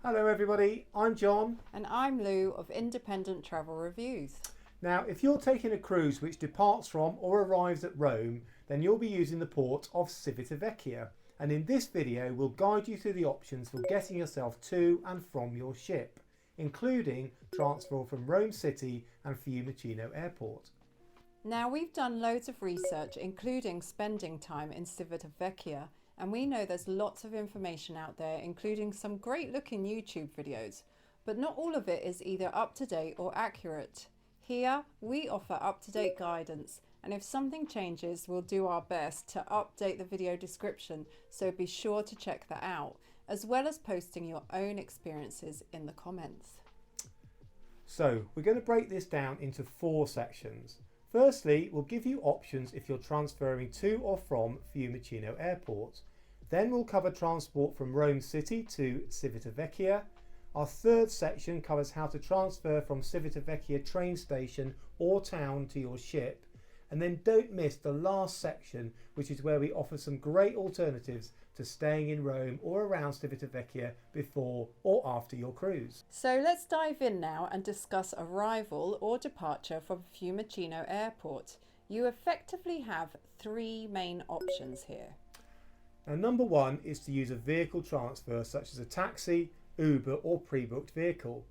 Hello everybody, I'm John. And I'm Lou of Independent Travel Reviews. Now if you're taking a cruise which departs from or arrives at Rome, then you'll be using the port of Civitavecchia, and in this video we'll guide you through the options for getting yourself to and from your ship, including transfer from Rome City and Fiumicino Airport. Now, we've done loads of research, including spending time in Civitavecchia, and we know there's lots of information out there, including some great looking YouTube videos, but not all of it is either up to date or accurate. Here we offer up to date guidance, and if something changes, we'll do our best to update the video description, so be sure to check that out, as well as posting your own experiences in the comments. So we're going to break this down into 4 sections. Firstly, we'll give you options if you're transferring to or from Fiumicino Airport. Then we'll cover transport from Rome City to Civitavecchia. Our third section covers how to transfer from Civitavecchia train station or town to your ship. And then don't miss the last section, which is where we offer some great alternatives to staying in Rome or around Civitavecchia before or after your cruise. So let's dive in now and discuss arrival or departure from Fiumicino Airport. You effectively have 3 main options here. Now, number 1 is to use a vehicle transfer such as a taxi, Uber or pre-booked vehicle.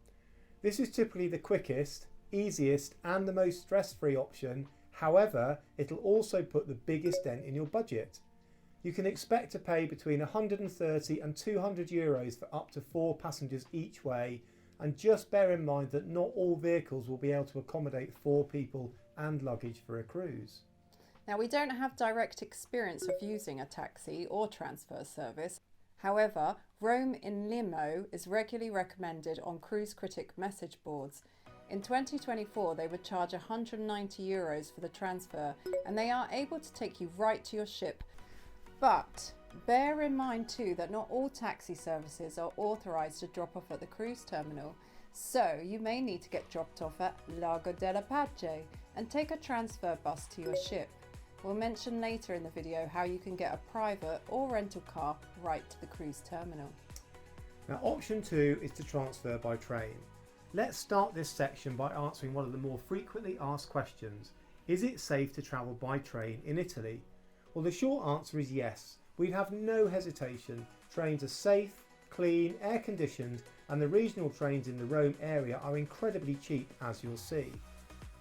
This is typically the quickest, easiest and the most stress-free option. However, it'll also put the biggest dent in your budget. You can expect to pay between 130 and 200 euros for up to 4 passengers each way, and just bear in mind that not all vehicles will be able to accommodate 4 people and luggage for a cruise. Now, we don't have direct experience of using a taxi or transfer service. However, Rome in Limo is regularly recommended on cruise critic message boards. In 2024, they would charge 190 euros for the transfer, and they are able to take you right to your ship. But bear in mind too that not all taxi services are authorised to drop off at the cruise terminal, so you may need to get dropped off at Lago della Pace and take a transfer bus to your ship. We'll mention later in the video how you can get a private or rental car right to the cruise terminal. Now, option 2 is to transfer by train. Let's start this section by answering one of the more frequently asked questions. Is it safe to travel by train in Italy? Well, the short answer is yes. We have no hesitation. Trains are safe, clean, air conditioned, and the regional trains in the Rome area are incredibly cheap, as you'll see.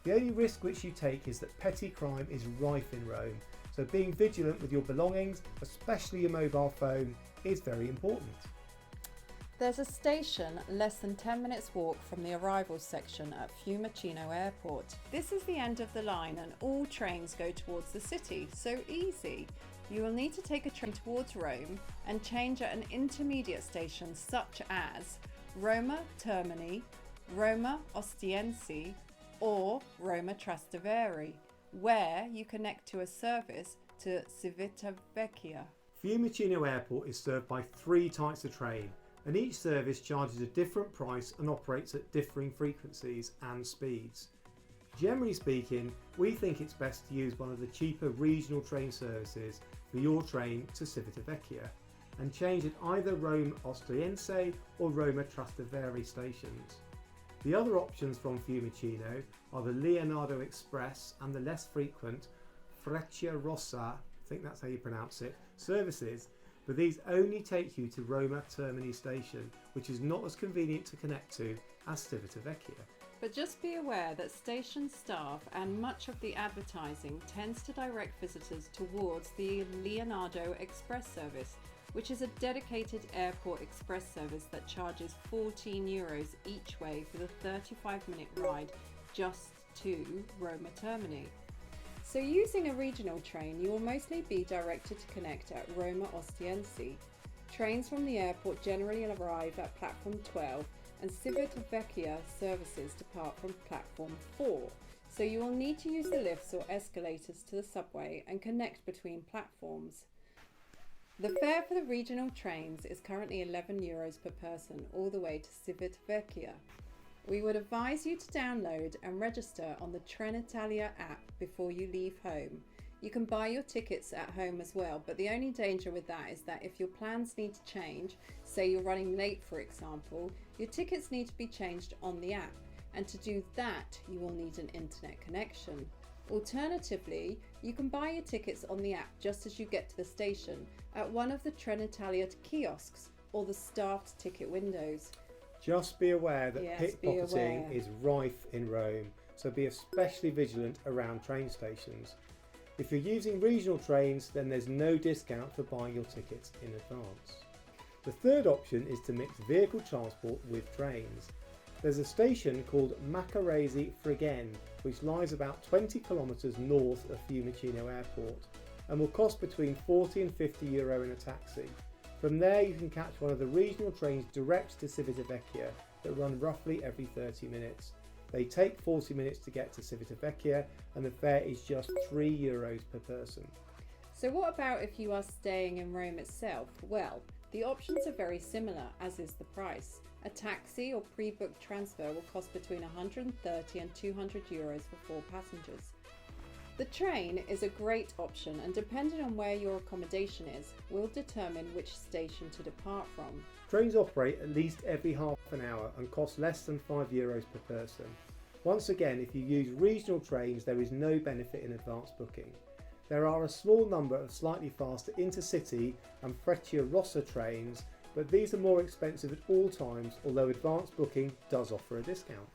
The only risk which you take is that petty crime is rife in Rome, so being vigilant with your belongings, especially your mobile phone, is very important. There's a station less than 10 minutes walk from the arrivals section at Fiumicino Airport. This is the end of the line and all trains go towards the city, so easy. You will need to take a train towards Rome and change at an intermediate station such as Roma Termini, Roma Ostiense or Roma Trastevere, where you connect to a service to Civitavecchia. Fiumicino Airport is served by 3 types of train, and each service charges a different price and operates at differing frequencies and speeds. Generally speaking, we think it's best to use one of the cheaper regional train services for your train to Civitavecchia and change at either Rome Ostiense or Roma Trastevere stations. The other options from Fiumicino are the Leonardo Express and the less frequent Frecciarossa, I think that's how you pronounce it, services, but these only take you to Roma Termini station, which is not as convenient to connect to as Civitavecchia. But just be aware that station staff and much of the advertising tends to direct visitors towards the Leonardo Express service, which is a dedicated airport express service that charges 14 euros each way for the 35-minute ride just to Roma Termini. So using a regional train, you will mostly be directed to connect at Roma Ostiense. Trains from the airport generally arrive at platform 12 and Civitavecchia services depart from platform 4. So you will need to use the lifts or escalators to the subway and connect between platforms. The fare for the regional trains is currently 11 euros per person all the way to Civitavecchia. We would advise you to download and register on the Trenitalia app before you leave home. You can buy your tickets at home as well, but the only danger with that is that if your plans need to change, say you're running late for example, your tickets need to be changed on the app, and to do that you will need an internet connection. Alternatively, you can buy your tickets on the app just as you get to the station at one of the Trenitalia kiosks or the staffed ticket windows. Just be aware that Yes, pickpocketing is rife in Rome, so be especially vigilant around train stations. If you're using regional trains, then there's no discount for buying your tickets in advance. The third option is to mix vehicle transport with trains. There's a station called Maccarese Frigen, which lies about 20 kilometres north of Fiumicino Airport and will cost between 40 and €50 in a taxi. From there you can catch one of the regional trains direct to Civitavecchia that run roughly every 30 minutes. They take 40 minutes to get to Civitavecchia and the fare is just €3 per person. So what about if you are staying in Rome itself? Well, the options are very similar, as is the price. A taxi or pre-booked transfer will cost between 130 and €200 for 4 passengers. The train is a great option, and depending on where your accommodation is, will determine which station to depart from. Trains operate at least every half an hour and cost less than €5 per person. Once again, if you use regional trains, there is no benefit in advance booking. There are a small number of slightly faster intercity and Frecciarossa trains, but these are more expensive at all times, although advance booking does offer a discount.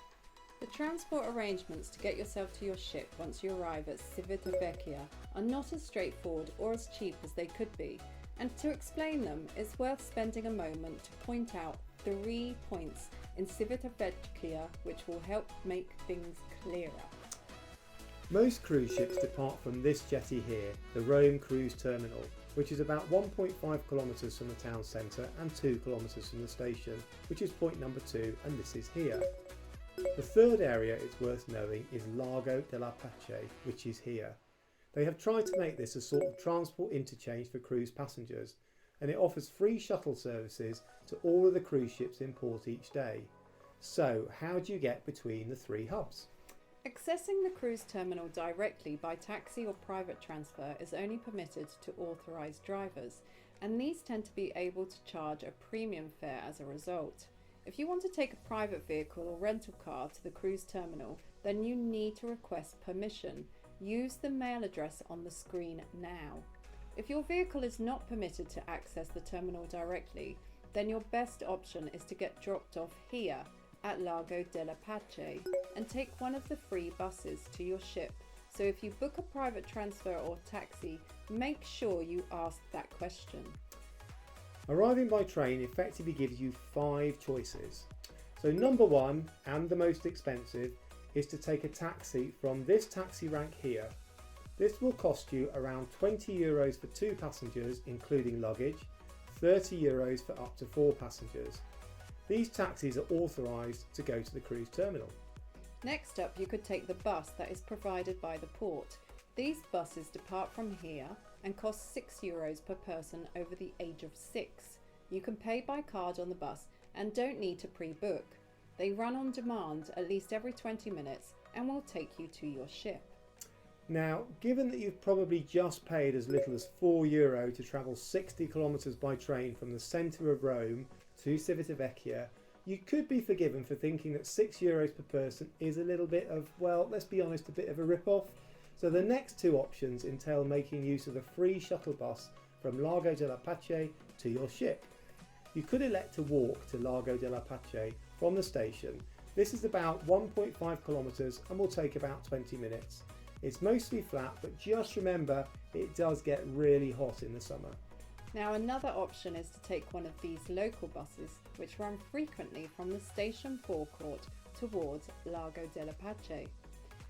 The transport arrangements to get yourself to your ship once you arrive at Civitavecchia are not as straightforward or as cheap as they could be, and to explain them, it's worth spending a moment to point out 3 points in Civitavecchia which will help make things clearer. Most cruise ships depart from this jetty here, the Rome Cruise Terminal, which is about 1.5 kilometres from the town centre and 2 kilometres from the station, which is point number 2, and this is here. The third area it's worth knowing is Largo della Pace, which is here. They have tried to make this a sort of transport interchange for cruise passengers, and it offers free shuttle services to all of the cruise ships in port each day. So how do you get between the 3 hubs? Accessing the cruise terminal directly by taxi or private transfer is only permitted to authorised drivers, and these tend to be able to charge a premium fare as a result. If you want to take a private vehicle or rental car to the cruise terminal, then you need to request permission. Use the mail address on the screen now. If your vehicle is not permitted to access the terminal directly, then your best option is to get dropped off here at Largo della Pace and take one of the free buses to your ship. So if you book a private transfer or taxi, make sure you ask that question. Arriving by train effectively gives you 5 choices. So number 1, and the most expensive, is to take a taxi from this taxi rank here. This will cost you around €20 for 2 passengers including luggage, €30 for up to 4 passengers. These taxis are authorised to go to the cruise terminal. Next up, you could take the bus that is provided by the port. These buses depart from here and cost €6 per person over the age of 6. You can pay by card on the bus and don't need to pre-book. They run on demand at least every 20 minutes and will take you to your ship. Now, given that you've probably just paid as little as €4 to travel 60 kilometres by train from the centre of Rome to Civitavecchia, you could be forgiven for thinking that €6 per person is a little bit of, well, let's be honest, a bit of a rip-off. So the next 2 options entail making use of a free shuttle bus from Largo della Pace to your ship. You could elect to walk to Largo della Pace from the station. This is about 1.5 kilometres and will take about 20 minutes. It's mostly flat, but just remember it does get really hot in the summer. Now another option is to take one of these local buses which run frequently from the station forecourt towards Largo della Pace.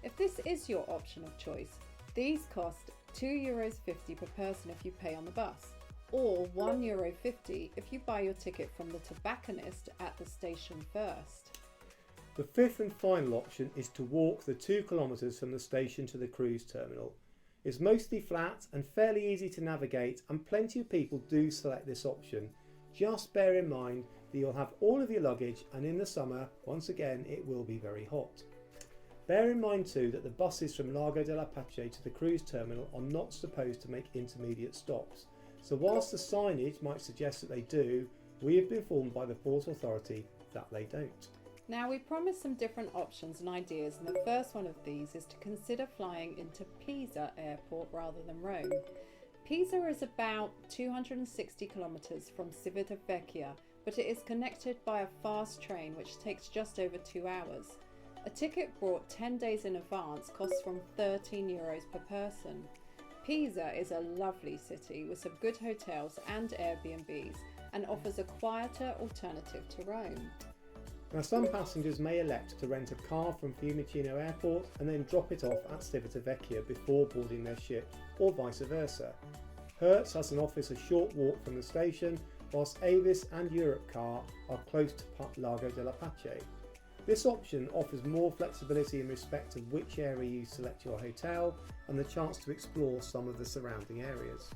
If this is your option of choice, these cost €2.50 per person if you pay on the bus, or €1.50 if you buy your ticket from the tobacconist at the station first. The 5th and final option is to walk the 2 kilometres from the station to the cruise terminal. It's mostly flat and fairly easy to navigate, and plenty of people do select this option. Just bear in mind that you'll have all of your luggage, and in the summer, once again, it will be very hot. Bear in mind too that the buses from Largo della Pace to the cruise terminal are not supposed to make intermediate stops, so whilst the signage might suggest that they do, we have been informed by the Port Authority that they don't. Now, we promised some different options and ideas, and the first one of these is to consider flying into Pisa Airport rather than Rome. Pisa is about 260 kilometres from Civitavecchia, but it is connected by a fast train which takes just over 2 hours. A ticket bought 10 days in advance costs from €13 per person. Pisa is a lovely city with some good hotels and Airbnbs and offers a quieter alternative to Rome. Now, some passengers may elect to rent a car from Fiumicino Airport and then drop it off at Civitavecchia before boarding their ship, or vice versa. Hertz has an office a short walk from the station, whilst Avis and Europcar are close to Largo della Pace. This option offers more flexibility in respect of which area you select your hotel and the chance to explore some of the surrounding areas.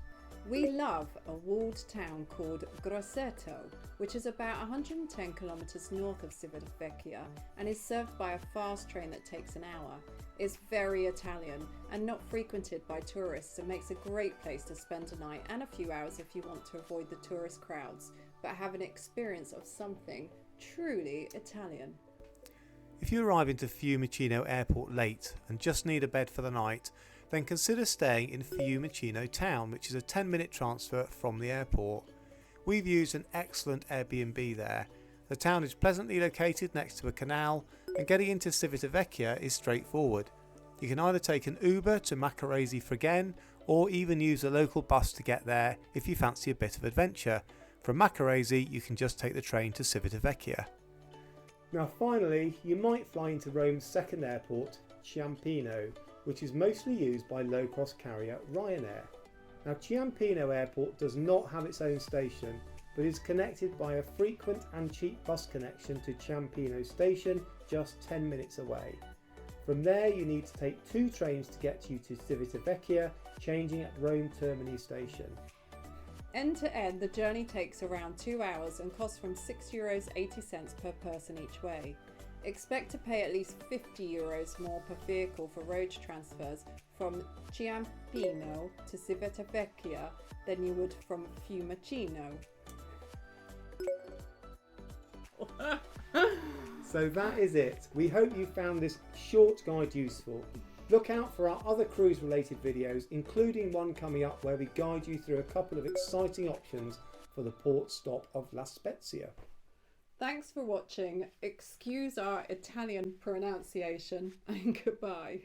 We love a walled town called Grosseto, which is about 110 kilometres north of Civitavecchia and is served by a fast train that takes an hour. It's very Italian and not frequented by tourists and makes a great place to spend a night and a few hours if you want to avoid the tourist crowds, but have an experience of something truly Italian. If you arrive into Fiumicino Airport late and just need a bed for the night, then consider staying in Fiumicino town, which is a 10-minute transfer from the airport. We've used an excellent Airbnb there. The town is pleasantly located next to a canal and getting into Civitavecchia is straightforward. You can either take an Uber to Macarese Fregene or even use a local bus to get there if you fancy a bit of adventure. From Macarese you can just take the train to Civitavecchia. Now finally, you might fly into Rome's second airport, Ciampino, which is mostly used by low-cost carrier Ryanair. Now Ciampino Airport does not have its own station, but is connected by a frequent and cheap bus connection to Ciampino station just 10 minutes away. From there you need to take 2 trains to get you to Civitavecchia, changing at Rome Termini station. End to end, the journey takes around 2 hours and costs from €6.80 per person each way. Expect to pay at least €50 more per vehicle for road transfers from Ciampino to Civitavecchia than you would from Fiumicino. So that is it. We hope you found this short guide useful. Look out for our other cruise related videos, including one coming up where we guide you through a couple of exciting options for the port stop of La Spezia. Thanks for watching. Excuse our Italian pronunciation and goodbye.